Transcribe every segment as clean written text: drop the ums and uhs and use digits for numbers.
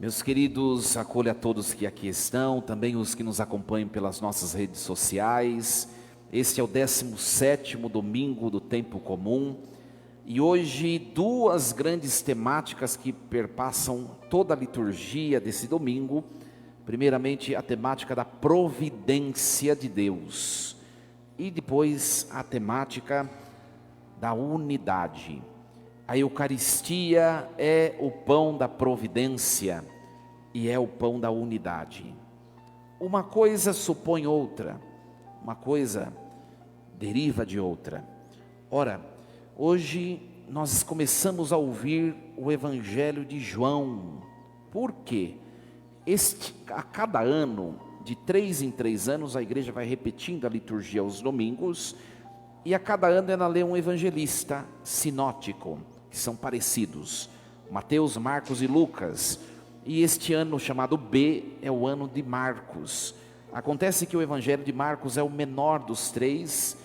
Meus queridos, acolho a todos que aqui estão, também os que nos acompanham pelas nossas redes sociais. Este é o 17º domingo do tempo comum. E hoje duas grandes temáticas que perpassam toda a liturgia desse domingo. Primeiramente a temática da providência de Deus. E depois a temática da unidade. A Eucaristia é o pão da providência e é o pão da unidade. Uma coisa supõe outra, uma coisa deriva de outra. Ora, hoje nós começamos a ouvir o Evangelho de João. Por quê? A cada ano, de 3 em 3 anos, a igreja vai repetindo a liturgia aos domingos, e a cada ano ela lê um evangelista sinótico, que são parecidos, Mateus, Marcos e Lucas. E este ano chamado B é o ano de Marcos. Acontece que o evangelho de Marcos é o menor dos 3,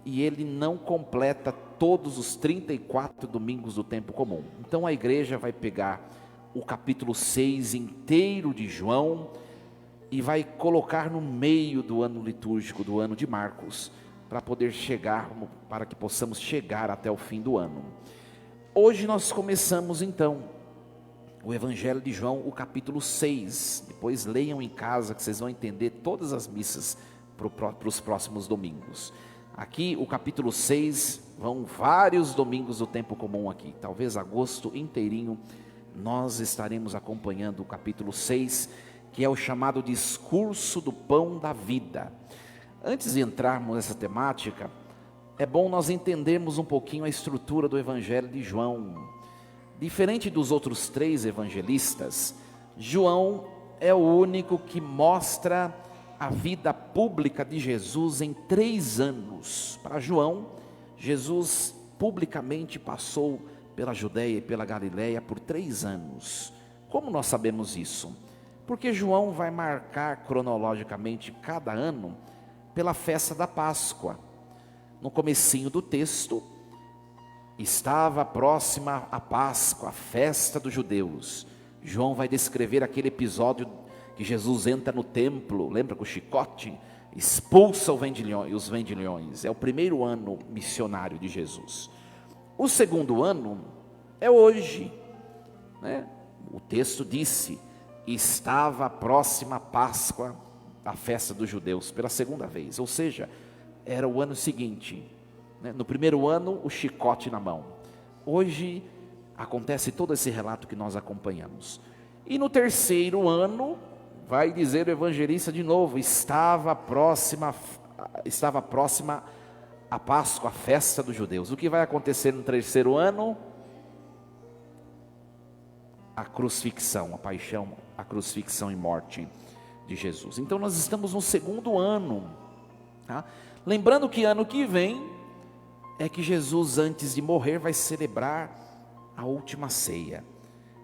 e ele não completa todos os 34 domingos do tempo comum. Então a igreja vai pegar o capítulo 6 inteiro de João e vai colocar no meio do ano litúrgico do ano de Marcos, para que possamos chegar até o fim do ano. Hoje nós começamos então o Evangelho de João, o capítulo 6. Depois leiam em casa que vocês vão entender todas as missas para os próximos domingos. Aqui o capítulo 6, vão vários domingos do tempo comum aqui. Talvez agosto inteirinho nós estaremos acompanhando o capítulo 6, que é o chamado discurso do pão da vida. Antes de entrarmos nessa temática, é bom nós entendermos um pouquinho a estrutura do Evangelho de João. Diferente dos outros 3 evangelistas, João é o único que mostra a vida pública de Jesus em 3 anos. Para João, Jesus publicamente passou pela Judeia e pela Galileia por 3 anos. Como nós sabemos isso? Porque João vai marcar cronologicamente cada ano pela festa da Páscoa. No comecinho do texto, estava próxima a Páscoa, a festa dos judeus. João vai descrever aquele episódio que Jesus entra no templo, lembra, com o chicote, expulsa os vendilhões. É o primeiro ano missionário de Jesus. O segundo ano é hoje, né? O texto disse: estava próxima a Páscoa, a festa dos judeus, pela segunda vez. Ou seja, era o ano seguinte, né? No primeiro ano, o chicote na mão. Hoje acontece todo esse relato que nós acompanhamos. E no terceiro ano, vai dizer o evangelista de novo: estava próxima a Páscoa, a festa dos judeus. O que vai acontecer no terceiro ano? A crucifixão, a paixão, a crucifixão e morte de Jesus. Então nós estamos no segundo ano, tá? Lembrando que ano que vem é que Jesus, antes de morrer, vai celebrar a última ceia.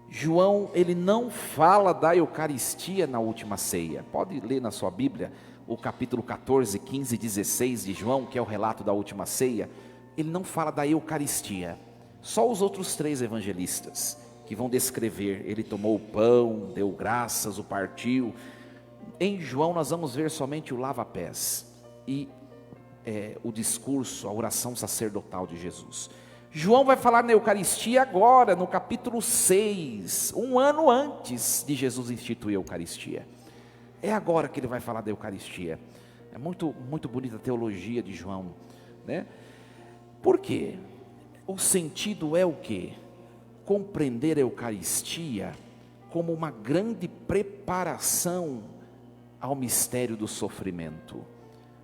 João, ele não fala da Eucaristia na última ceia. Pode ler na sua Bíblia o capítulo 14, 15 e 16 de João, que é o relato da última ceia. Ele não fala da Eucaristia. Só os outros 3 evangelistas que vão descrever: ele tomou o pão, deu graças, o partiu. Em João nós vamos ver somente o lava-pés e o discurso, a oração sacerdotal de Jesus. João vai falar na Eucaristia agora, no capítulo 6, um ano antes de Jesus instituir a Eucaristia. É agora que ele vai falar da Eucaristia. É muito, muito bonita a teologia de João, né? Por quê? O sentido é o quê? Compreender a Eucaristia como uma grande preparação ao mistério do sofrimento.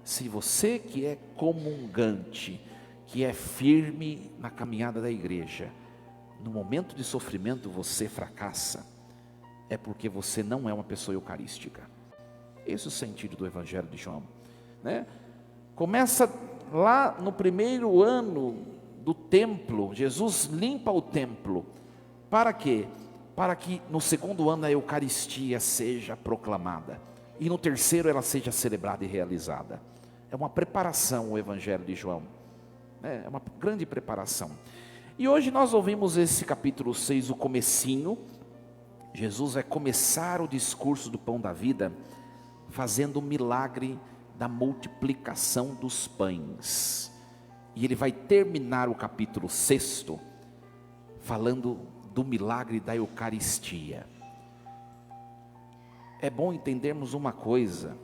Se você que é comungante, que é firme na caminhada da igreja, no momento de sofrimento você fracassa, é porque você não é uma pessoa eucarística. Esse é o sentido do Evangelho de João, né? Começa lá no primeiro ano do templo. Jesus limpa o templo. Para quê? Para que no segundo ano a Eucaristia seja proclamada, e no terceiro ela seja celebrada e realizada. É uma preparação o Evangelho de João, é uma grande preparação. E hoje nós ouvimos esse capítulo 6, o comecinho, Jesus vai começar o discurso do pão da vida fazendo o milagre da multiplicação dos pães. E ele vai terminar o capítulo 6 falando do milagre da Eucaristia. É bom entendermos uma coisa.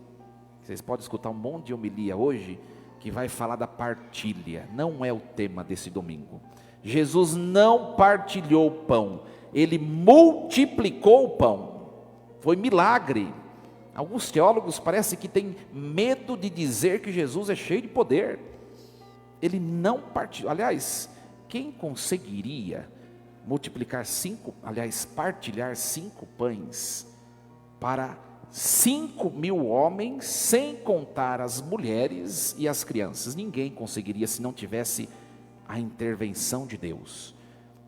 Vocês podem escutar um monte de homilia hoje que vai falar da partilha. Não é o tema desse domingo. Jesus não partilhou o pão, ele multiplicou o pão. Foi milagre. Alguns teólogos parece que têm medo de dizer que Jesus é cheio de poder. Ele não partilhou. Aliás, quem conseguiria partilhar 5 pães para 5.000 homens, sem contar as mulheres e as crianças? Ninguém conseguiria se não tivesse a intervenção de Deus.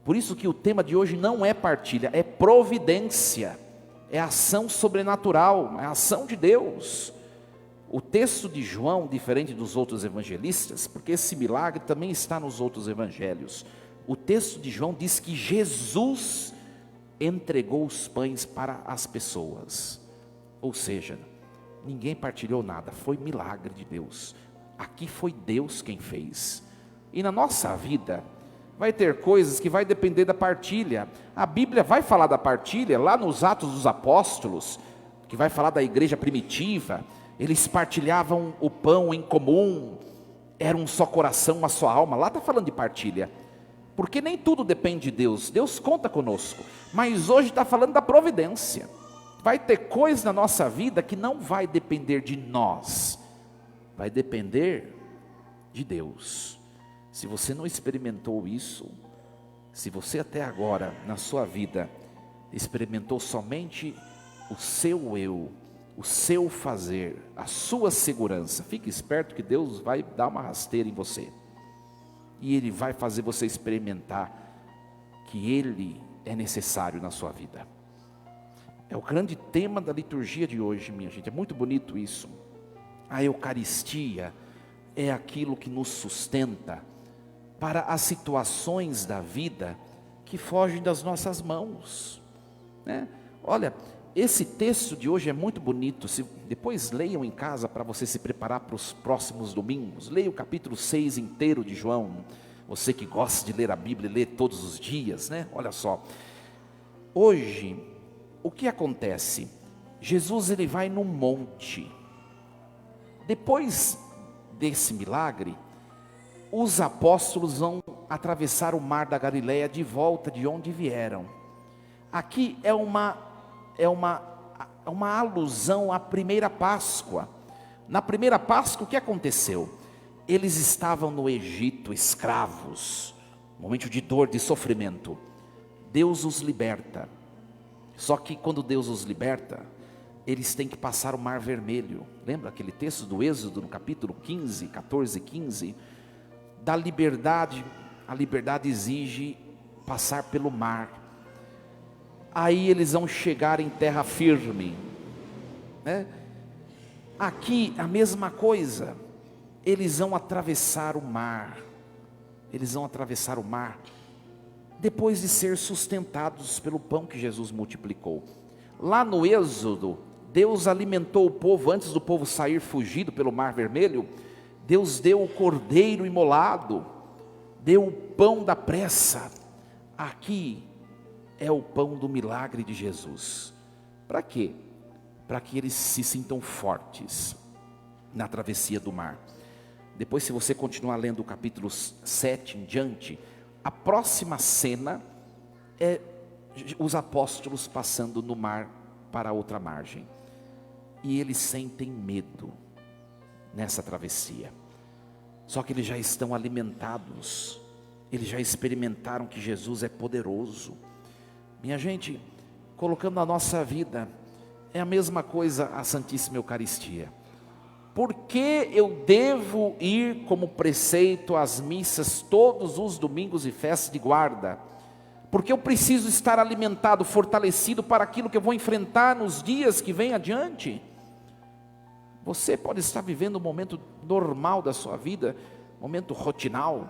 Por isso que o tema de hoje não é partilha, é providência, é ação sobrenatural, é ação de Deus. O texto de João, diferente dos outros evangelistas, porque esse milagre também está nos outros evangelhos, o texto de João diz que Jesus entregou os pães para as pessoas. Ou seja, ninguém partilhou nada, foi milagre de Deus. Aqui foi Deus quem fez. E na nossa vida vai ter coisas que vai depender da partilha. A Bíblia vai falar da partilha lá nos Atos dos Apóstolos, que vai falar da igreja primitiva. Eles partilhavam o pão em comum, era um só coração, uma só alma. Lá está falando de partilha, porque nem tudo depende de Deus. Deus conta conosco, mas hoje está falando da providência. Vai ter coisa na nossa vida que não vai depender de nós, vai depender de Deus. Se você não experimentou isso, se você até agora na sua vida experimentou somente o seu eu, o seu fazer, a sua segurança, fique esperto que Deus vai dar uma rasteira em você. E Ele vai fazer você experimentar que Ele é necessário na sua vida. É o grande tema da liturgia de hoje, minha gente. É muito bonito isso. A Eucaristia é aquilo que nos sustenta para as situações da vida que fogem das nossas mãos, né? Olha, esse texto de hoje é muito bonito. Depois leiam em casa para você se preparar para os próximos domingos. Leia o capítulo 6 inteiro de João. Você que gosta de ler a Bíblia, lê todos os dias, né? Olha só, hoje, o que acontece? Jesus ele vai num monte. Depois desse milagre, os apóstolos vão atravessar o mar da Galileia de volta de onde vieram. Aqui é uma alusão à primeira Páscoa. Na primeira Páscoa o que aconteceu? Eles estavam no Egito, escravos, momento de dor, de sofrimento. Deus os liberta. Só que quando Deus os liberta, eles têm que passar o Mar Vermelho. Lembra aquele texto do Êxodo, no capítulo 15, 14 e 15? Da liberdade, a liberdade exige passar pelo mar. Aí eles vão chegar em terra firme, né? Aqui a mesma coisa, eles vão atravessar o mar. Eles vão atravessar o mar depois de ser sustentados pelo pão que Jesus multiplicou. Lá no Êxodo, Deus alimentou o povo antes do povo sair fugido pelo Mar Vermelho. Deus deu o cordeiro imolado, deu o pão da pressa. Aqui é o pão do milagre de Jesus. Para quê? Para que eles se sintam fortes na travessia do mar. Depois, se você continuar lendo o capítulo 7 em diante, a próxima cena é os apóstolos passando no mar para a outra margem. E eles sentem medo nessa travessia. Só que eles já estão alimentados, eles já experimentaram que Jesus é poderoso. Minha gente, colocando na nossa vida, é a mesma coisa a Santíssima Eucaristia. Por que eu devo ir como preceito às missas todos os domingos e festas de guarda? Porque eu preciso estar alimentado, fortalecido para aquilo que eu vou enfrentar nos dias que vêm adiante. Você pode estar vivendo um momento normal da sua vida, momento rotinal,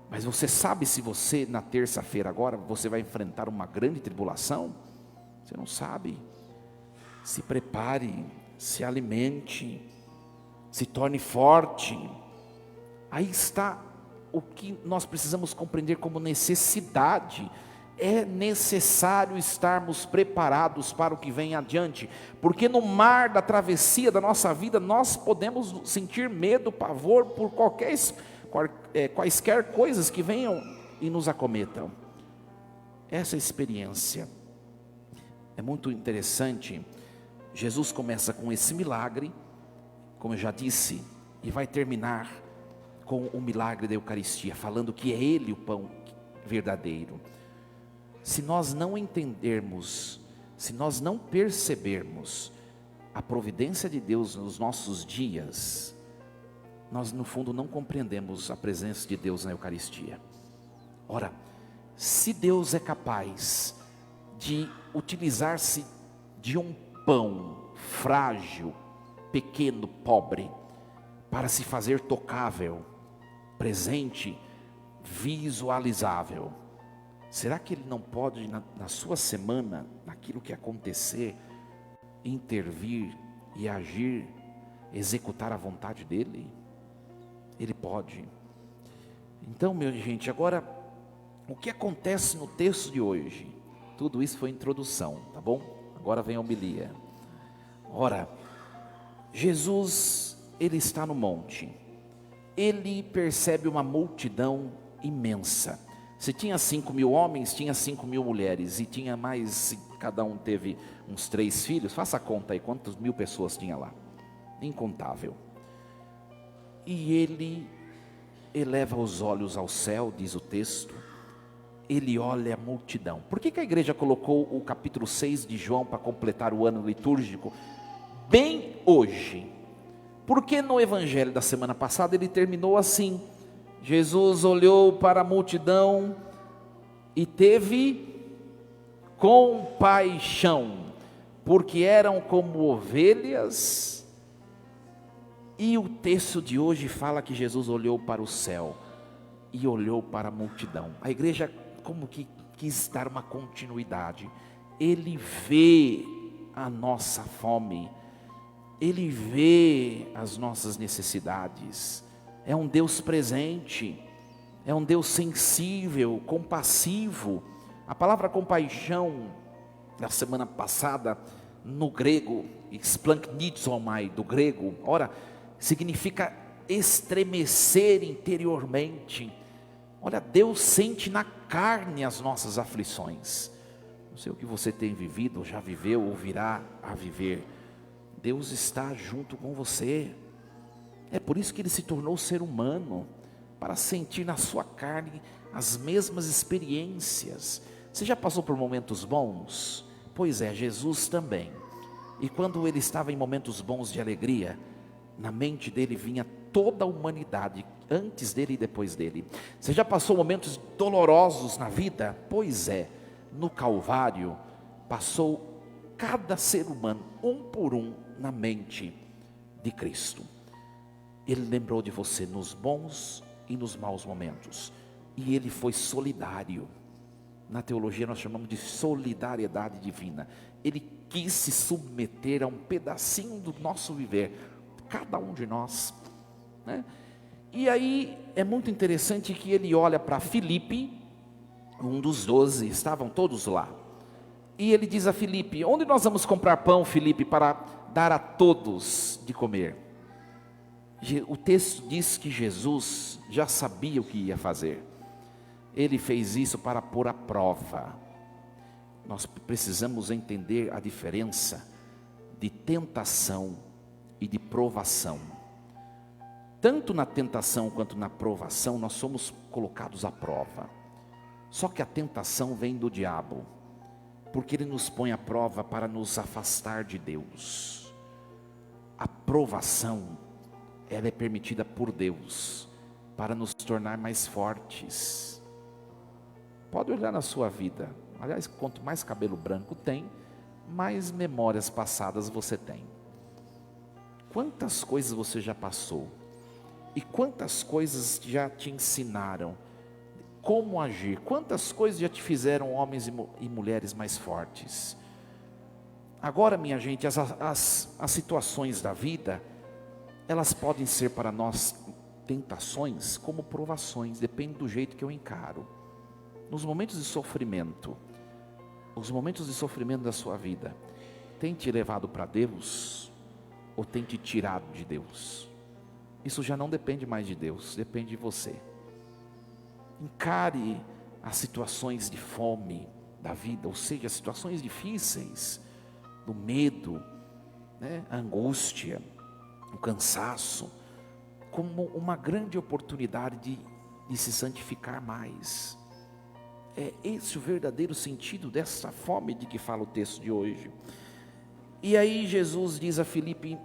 mas você sabe se você na terça-feira agora, você vai enfrentar uma grande tribulação? Você não sabe. Se prepare, se alimente, se torne forte. Aí está o que nós precisamos compreender como necessidade. É necessário estarmos preparados para o que vem adiante, porque no mar da travessia da nossa vida, nós podemos sentir medo, pavor por quaisquer coisas que venham e nos acometam. Essa experiência é muito interessante. Jesus começa com esse milagre, como eu já disse, e vai terminar com o milagre da Eucaristia, falando que é Ele o pão verdadeiro. Se nós não entendermos, se nós não percebermos a providência de Deus nos nossos dias, nós no fundo não compreendemos a presença de Deus na Eucaristia. Ora, se Deus é capaz de utilizar-se de um pão frágil, pequeno, pobre, para se fazer tocável, presente, visualizável, será que Ele não pode na sua semana, naquilo que acontecer, intervir e agir, executar a vontade dEle? Ele pode. Então, minha gente, agora, o que acontece no texto de hoje? Tudo isso foi introdução, tá bom? Agora vem a homilia. Ora, Jesus, Ele está no monte. Ele percebe uma multidão imensa. Se tinha 5.000 homens, tinha 5.000 mulheres, e tinha mais, cada um teve uns 3 filhos, faça a conta aí, quantas mil pessoas tinha lá, incontável. E ele eleva os olhos ao céu, diz o texto, ele olha a multidão. Por que a igreja colocou o capítulo 6 de João para completar o ano litúrgico, bem hoje? Porque no evangelho da semana passada ele terminou assim: Jesus olhou para a multidão e teve compaixão, porque eram como ovelhas. E o texto de hoje fala que Jesus olhou para o céu e olhou para a multidão. A igreja como que quis dar uma continuidade. Ele vê a nossa fome, Ele vê as nossas necessidades. É um Deus presente, é um Deus sensível, compassivo. A palavra compaixão, na semana passada, no grego, splanknizomai, do grego, ora, significa estremecer interiormente. Olha, Deus sente na carne as nossas aflições. Não sei o que você tem vivido, ou já viveu, ou virá a viver. Deus está junto com você. É por isso que Ele se tornou ser humano, para sentir na sua carne as mesmas experiências. Você já passou por momentos bons? Pois é, Jesus também. E quando Ele estava em momentos bons de alegria, na mente dele vinha toda a humanidade, antes dele e depois dele. Você já passou momentos dolorosos na vida? Pois é, no Calvário, passou cada ser humano, um por um, na mente de Cristo. Ele lembrou de você nos bons e nos maus momentos. E Ele foi solidário. Na teologia nós chamamos de solidariedade divina. Ele quis se submeter a um pedacinho do nosso viver, cada um de nós, né? E aí é muito interessante que Ele olha para Filipe, um dos 12, estavam todos lá. E Ele diz a Filipe: onde nós vamos comprar pão, Filipe, para dar a todos de comer? O texto diz que Jesus já sabia o que ia fazer. Ele fez isso para pôr à prova. Nós precisamos entender a diferença de tentação e de provação. Tanto na tentação quanto na provação nós somos colocados à prova. Só que a tentação vem do diabo, porque ele nos põe à prova para nos afastar de Deus. A provação, ela é permitida por Deus para nos tornar mais fortes. Pode olhar na sua vida. Aliás, quanto mais cabelo branco tem, mais memórias passadas você tem. Quantas coisas você já passou? E quantas coisas já te ensinaram como agir? Quantas coisas já te fizeram homens e mulheres mais fortes? Agora, minha gente, as situações da vida, elas podem ser para nós tentações como provações, depende do jeito que eu encaro. Nos momentos de sofrimento, os momentos de sofrimento da sua vida, tem te levado para Deus ou tem te tirado de Deus? Isso já não depende mais de Deus, depende de você. Encare as situações de fome da vida, ou seja, as situações difíceis, do medo, a angústia, o cansaço, como uma grande oportunidade de se santificar mais. É esse o verdadeiro sentido dessa fome de que fala o texto de hoje. E aí Jesus diz a Filipe: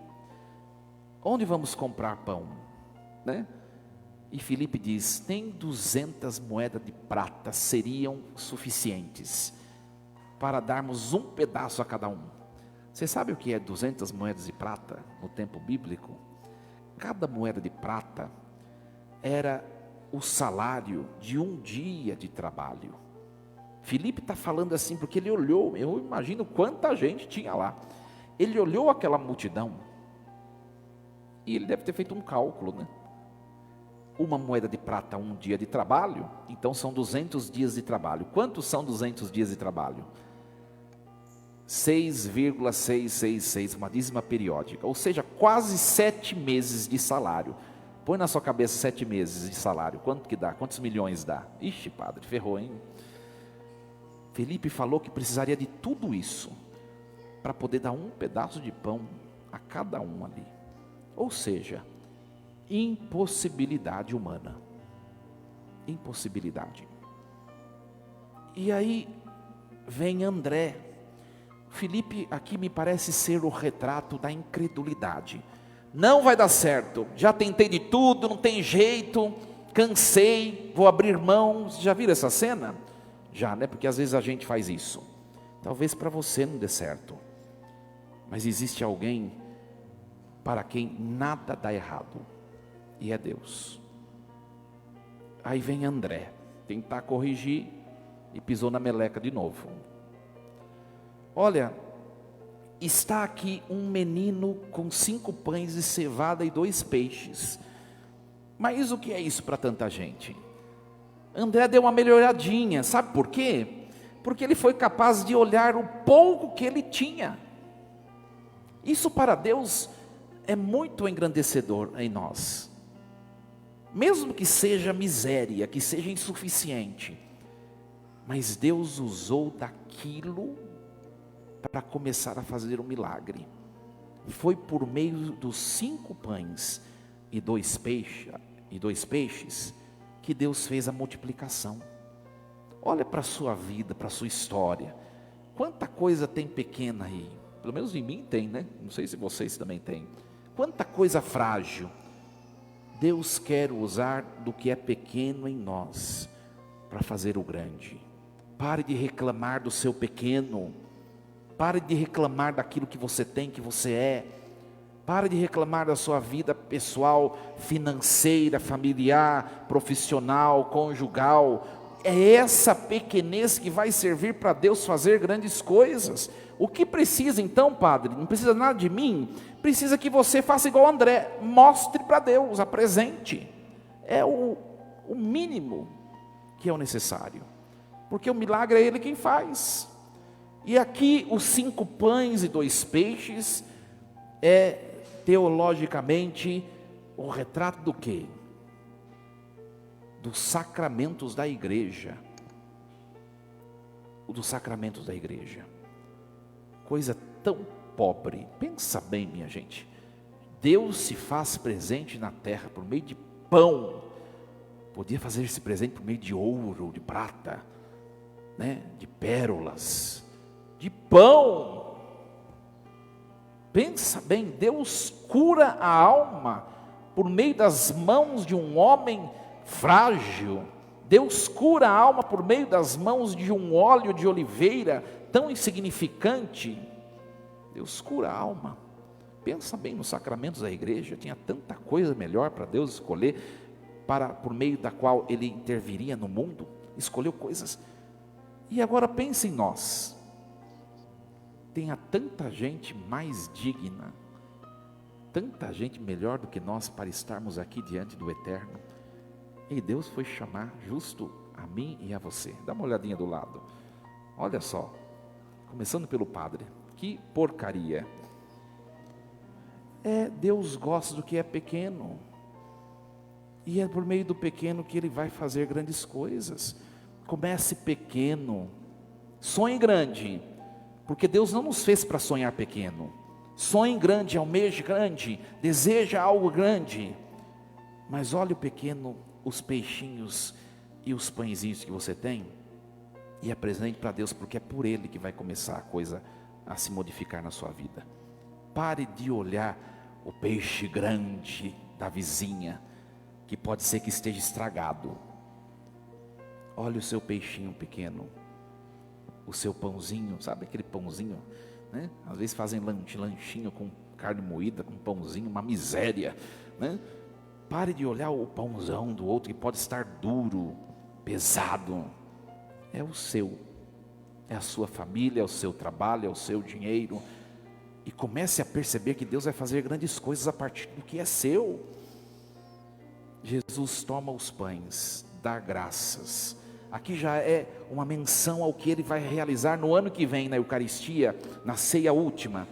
onde vamos comprar pão? E Filipe diz: nem 200 moedas de prata seriam suficientes para darmos um pedaço a cada um. Você sabe o que é 200 moedas de prata no tempo bíblico? Cada moeda de prata era o salário de um dia de trabalho. Filipe está falando assim porque ele olhou, eu imagino quanta gente tinha lá. Ele olhou aquela multidão e ele deve ter feito um cálculo, Uma moeda de prata, um dia de trabalho, então são 200 dias de trabalho. Quantos são 200 dias de trabalho? 6,666, uma dízima periódica, ou seja, quase 7 meses de salário. Põe na sua cabeça 7 meses de salário, quanto que dá? Quantos milhões dá? Ixi, padre, ferrou, hein? Felipe falou que precisaria de tudo isso para poder dar um pedaço de pão a cada um ali. Ou seja, impossibilidade humana. Impossibilidade. E aí vem André. Filipe aqui me parece ser o retrato da incredulidade. Não vai dar certo, já tentei de tudo, não tem jeito, cansei, vou abrir mão. Já viram essa cena? Já, porque às vezes a gente faz isso. Talvez para você não dê certo, mas existe alguém para quem nada dá errado, e é Deus. Aí vem André, tentar corrigir e pisou na meleca de novo. Olha, está aqui um menino com 5 pães de cevada e 2 peixes. Mas o que é isso para tanta gente? André deu uma melhoradinha, sabe por quê? Porque ele foi capaz de olhar o pouco que ele tinha. Isso para Deus é muito engrandecedor em nós. Mesmo que seja miséria, que seja insuficiente, mas Deus usou daquilo para começar a fazer um milagre. Foi por meio dos 5 pães e 2 peixes que Deus fez a multiplicação. Olha para a sua vida, para a sua história. Quanta coisa tem pequena aí. Pelo menos em mim tem, Não sei se vocês também têm. Quanta coisa frágil. Deus quer usar do que é pequeno em nós para fazer o grande. Pare de reclamar do seu pequeno. Pare de reclamar daquilo que você tem, que você é. Pare de reclamar da sua vida pessoal, financeira, familiar, profissional, conjugal. É essa pequenez que vai servir para Deus fazer grandes coisas. O que precisa então, padre? Não precisa nada de mim. Precisa que você faça igual André. Mostre para Deus, apresente. É o mínimo que é o necessário. Porque o milagre é Ele quem faz. E aqui os 5 pães e 2 peixes é teologicamente o retrato do quê? Dos sacramentos da igreja. Dos sacramentos da igreja. Coisa tão pobre. Pensa bem, minha gente. Deus se faz presente na terra por meio de pão. Podia fazer esse presente por meio de ouro, de prata, de pérolas, de pão. Pensa bem, Deus cura a alma por meio das mãos de um homem frágil. Deus cura a alma por meio das mãos de um óleo de oliveira tão insignificante. Deus cura a alma. Pensa bem nos sacramentos da igreja, tinha tanta coisa melhor para Deus escolher, por meio da qual Ele interviria no mundo. Escolheu coisas. E agora pense em nós. tenha tanta gente mais digna, tanta gente melhor do que nós para estarmos aqui diante do Eterno. E Deus foi chamar justo a mim e a você. Dá uma olhadinha do lado. Olha só, começando pelo padre. Que porcaria. Deus gosta do que é pequeno. E é por meio do pequeno que Ele vai fazer grandes coisas. Comece pequeno. Sonhe grande. Porque Deus não nos fez para sonhar pequeno. Sonhe grande, almeje grande, deseja algo grande. Mas olhe o pequeno, os peixinhos e os pãezinhos que você tem, e apresente para Deus, porque é por Ele que vai começar a coisa a se modificar na sua vida. Pare de olhar o peixe grande da vizinha, que pode ser que esteja estragado. Olhe o seu peixinho pequeno, o seu pãozinho, sabe aquele pãozinho, né? Às vezes fazem lanchinho com carne moída, com pãozinho, uma miséria, né? Pare de olhar o pãozão do outro, que pode estar duro, pesado. É o seu, é a sua família, é o seu trabalho, é o seu dinheiro. E comece a perceber que Deus vai fazer grandes coisas a partir do que é seu. Jesus toma os pães, dá graças. Aqui já é uma menção ao que Ele vai realizar no ano que vem, na Eucaristia, na ceia última.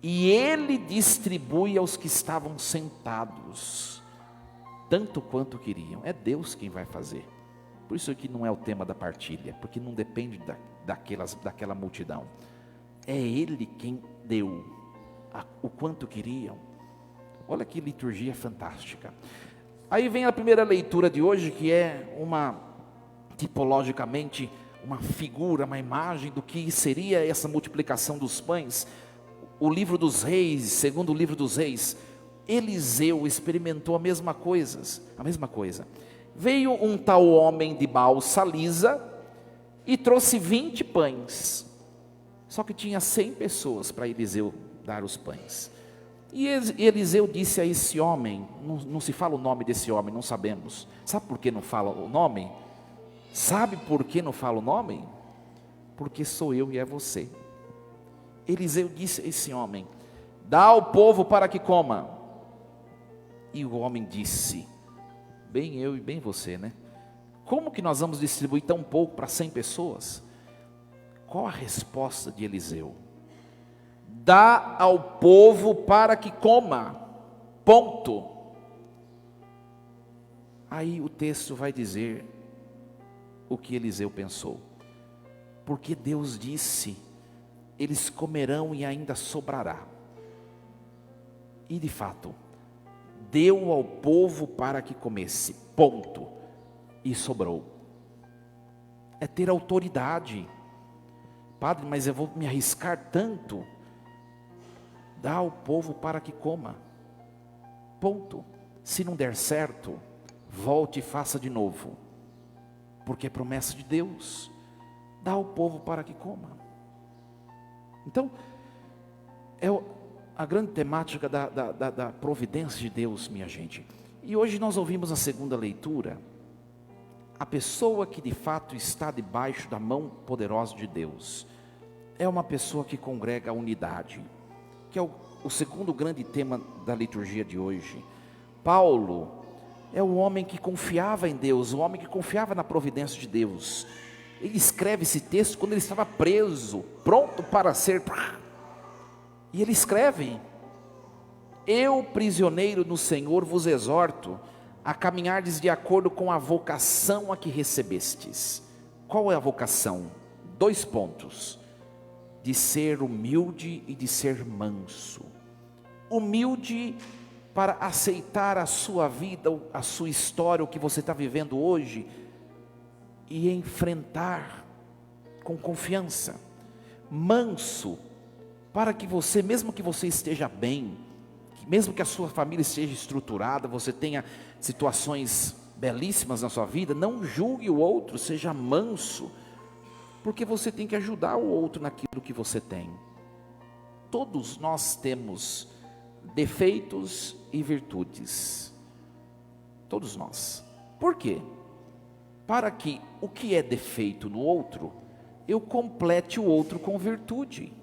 E Ele distribui aos que estavam sentados, tanto quanto queriam. É Deus quem vai fazer. Por isso que não é o tema da partilha, porque não depende daquela multidão. É Ele quem deu o quanto queriam. Olha que liturgia fantástica. Aí vem a primeira leitura de hoje, que é tipologicamente, uma figura, uma imagem do que seria essa multiplicação dos pães. O livro dos reis, segundo o livro dos reis, Eliseu experimentou a mesma coisa. Veio um tal homem de Baal-Salisa e trouxe 20 pães. Só que tinha 100 pessoas para Eliseu dar os pães. E Eliseu disse a esse homem, não se fala o nome desse homem, não sabemos. Sabe por que não fala o nome? Sabe por que não fala o nome? Porque sou eu e é você. Eliseu disse a esse homem: dá ao povo para que coma. E o homem disse: bem eu e bem você, né? Como que nós vamos distribuir tão pouco para 100 pessoas? Qual a resposta de Eliseu? Dá ao povo para que coma, ponto. Aí o texto vai dizer o que Eliseu pensou. Porque Deus disse: eles comerão e ainda sobrará. E de fato, deu ao povo para que comesse, ponto. E sobrou. É ter autoridade. Padre, mas eu vou me arriscar tanto. Dá ao povo para que coma, ponto. Se não der certo, volte e faça de novo, porque é promessa de Deus. Dá ao povo para que coma. Então, é a grande temática da providência de Deus, minha gente. E hoje nós ouvimos na segunda leitura, a pessoa que de fato está debaixo da mão poderosa de Deus, é uma pessoa que congrega a unidade, que é o segundo grande tema da liturgia de hoje. Paulo é o homem que confiava em Deus, o homem que confiava na providência de Deus. Ele escreve esse texto quando ele estava preso, pronto para ser... E ele escreve: eu, prisioneiro no Senhor, vos exorto a caminhardes de acordo com a vocação a que recebestes. Qual é a vocação? 2 pontos: de ser humilde e de ser manso. Humilde para aceitar a sua vida, a sua história, o que você está vivendo hoje, e enfrentar com confiança. Manso para que você, mesmo que você esteja bem, mesmo que a sua família esteja estruturada, você tenha situações belíssimas na sua vida, não julgue o outro, seja manso, porque você tem que ajudar o outro naquilo que você tem. Todos nós temos defeitos e virtudes, todos nós. Por quê? Para que o que é defeito no outro, eu complete o outro com virtude.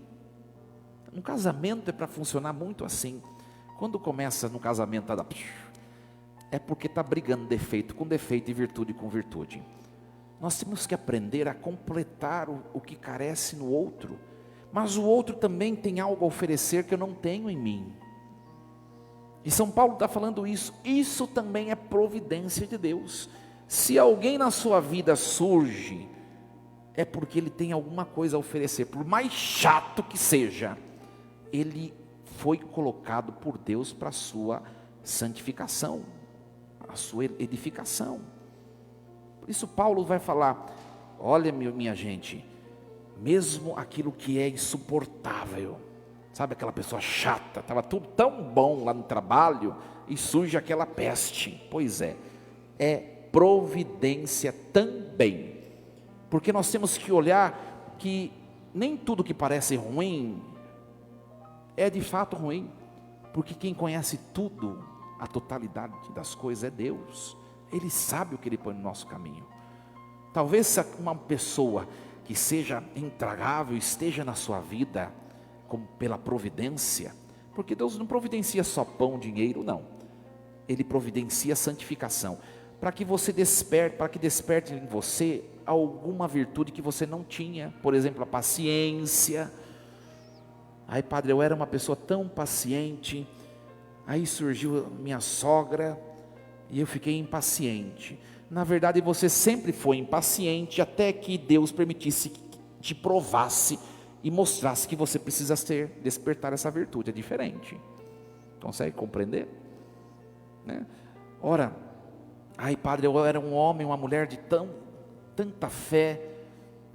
No casamento é para funcionar muito assim. Quando começa no casamento a dar, é porque está brigando defeito com defeito e virtude com virtude. Nós temos que aprender a completar o que carece no outro. Mas o outro também tem algo a oferecer que eu não tenho em mim. E São Paulo está falando isso. Isso também é providência de Deus. Se alguém na sua vida surge, é porque ele tem alguma coisa a oferecer. Por mais chato que seja, ele foi colocado por Deus para a sua santificação, a sua edificação. Por isso Paulo vai falar: olha, minha gente, mesmo aquilo que é insuportável, sabe aquela pessoa chata, estava tudo tão bom lá no trabalho e surge aquela peste. Pois é providência também, porque nós temos que olhar que nem tudo que parece ruim é de fato ruim, porque quem conhece tudo, a totalidade das coisas é Deus. Ele sabe o que Ele põe no nosso caminho. Talvez uma pessoa que seja intragável esteja na sua vida como pela providência, porque Deus não providencia só pão, dinheiro, não. Ele providencia santificação, para que você desperte, para que desperte em você alguma virtude que você não tinha. Por exemplo, a paciência. Aí, padre, eu era uma pessoa tão paciente, aí surgiu minha sogra e eu fiquei impaciente. Na verdade, você sempre foi impaciente até que Deus permitisse, te provasse e mostrasse que você precisa despertar essa virtude. É diferente. Consegue compreender? Né? Ora, aí, padre, eu era um homem, uma mulher de tanta fé,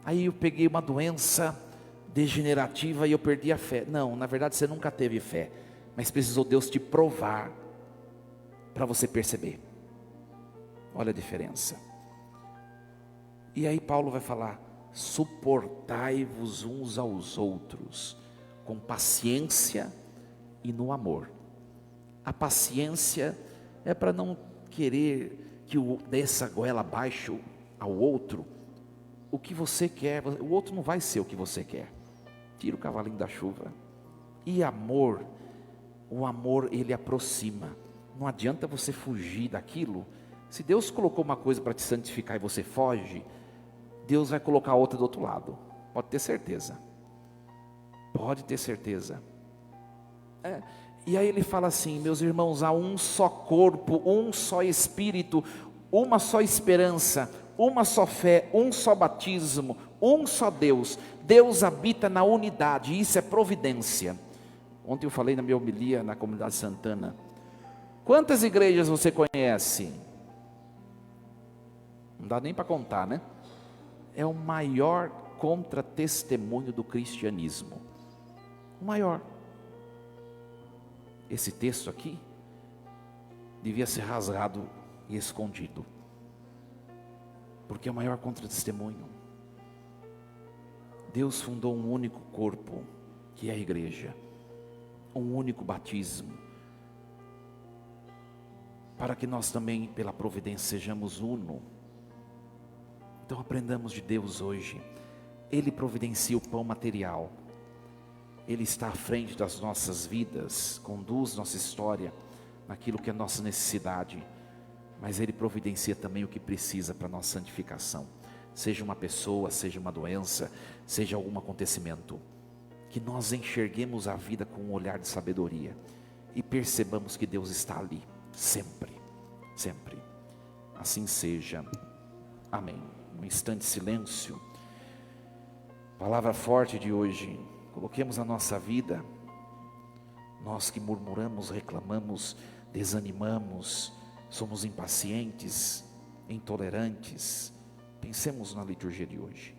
aí eu peguei uma doença degenerativa e eu perdi a fé. Não, na verdade você nunca teve fé, mas precisou Deus te provar para você perceber. Olha a diferença. E aí Paulo vai falar: suportai-vos uns aos outros com paciência e no amor. A paciência é para não querer que desça a goela abaixo ao outro o que você quer. O outro não vai ser o que você quer. Tira o cavalinho da chuva. E amor, o amor ele aproxima. Não adianta você fugir daquilo. Se Deus colocou uma coisa para te santificar e você foge, Deus vai colocar outra do outro lado. Pode ter certeza. Pode ter certeza. E aí ele fala assim: meus irmãos, há um só corpo, um só espírito, uma só esperança, uma só fé, um só batismo, um só Deus. Deus habita na unidade, isso é providência. Ontem eu falei na minha homilia na Comunidade Santana. Quantas igrejas você conhece? Não dá nem para contar, né? É o maior contra-testemunho do cristianismo. O maior. Esse texto aqui devia ser rasgado e escondido, porque é o maior contra-testemunho. Deus fundou um único corpo, que é a igreja, um único batismo, para que nós também, pela providência, sejamos uno. Então aprendamos de Deus hoje. Ele providencia o pão material, Ele está à frente das nossas vidas, conduz nossa história naquilo que é nossa necessidade, mas Ele providencia também o que precisa para a nossa santificação. Seja uma pessoa, seja uma doença, seja algum acontecimento, que nós enxerguemos a vida com um olhar de sabedoria e percebamos que Deus está ali, sempre, sempre. Assim seja. Amém. Um instante de silêncio. Palavra forte de hoje. Coloquemos a nossa vida, nós que murmuramos, reclamamos, desanimamos, somos impacientes, intolerantes. Pensemos na liturgia de hoje.